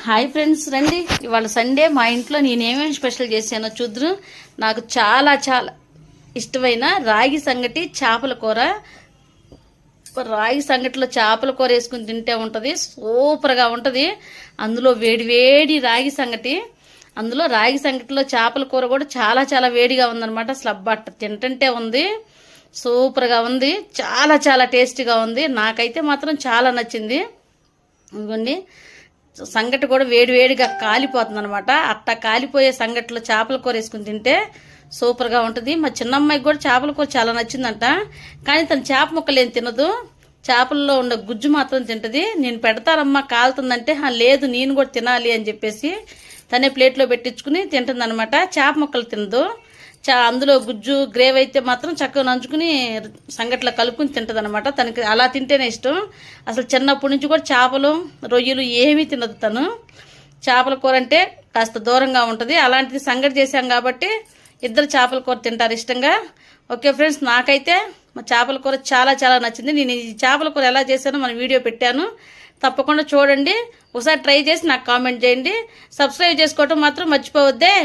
Hi friends, రండి. ఇవాళ Sunday మా ఇంట్లో నేనేమేమి స్పెషల్ చేశానో చూద్దరు. నాకు చాలా చాలా ఇష్టమైన రాగి సంగటి చేపల కూర. రాగి సంగటిలో చేపల కూర వేసుకుని తింటే ఉంటుంది, సూపర్గా ఉంటుంది. అందులో వేడి వేడి రాగి సంగటి, అందులో రాగి సంగటిలో చేపల కూర కూడా చాలా చాలా వేడిగా ఉందన్నమాట. అసలు అబ్బట్ట తింటుంటే ఉంది, సూపర్గా ఉంది, చాలా చాలా టేస్టీగా ఉంది. నాకైతే మాత్రం చాలా నచ్చింది. ఇదిగోండి, సంగటి కూడా వేడివేడిగా కాలిపోతుంది అనమాట. అట్టా కాలిపోయే సంగటిలో చేపల కూర వేసుకుని తింటే సూపర్గా ఉంటుంది. మా చిన్నమ్మాయికి కూడా చేపల కూర చాలా నచ్చిందంట, కానీ తను చేప ముక్కలు ఏం తినదు, చేపల్లో ఉన్న గుజ్జు మాత్రం తింటుంది. నేను పెడతానమ్మా కాలుతుందంటే లేదు నేను కూడా తినాలి అని చెప్పేసి తనే ప్లేట్లో పెట్టించుకుని తింటుందన్నమాట. చేప ముక్కలు తినదు. అందులో గుజ్జు గ్రేవీ అయితే మాత్రం చక్కగా నంచుకుని సంగట్లో కలుపుకుని తింటుంది అనమాట. తనకి అలా తింటేనే ఇష్టం. అసలు చిన్నప్పటి నుంచి కూడా చేపలు రొయ్యలు ఏమీ తినదు తను. చేపల కూర అంటే కాస్త దూరంగా ఉంటుంది. అలాంటిది సంగటి చేశాం కాబట్టి ఇద్దరు చేపల కూర తింటారు ఇష్టంగా. ఓకే ఫ్రెండ్స్, నాకైతే మా చేపల కూర చాలా చాలా నచ్చింది. నేను ఈ చేపల కూర ఎలా చేశానో మన వీడియో పెట్టాను, తప్పకుండా చూడండి. ఒకసారి ట్రై చేసి నాకు కామెంట్ చేయండి. సబ్స్క్రైబ్ చేసుకోవటం మాత్రం మర్చిపోవద్దే.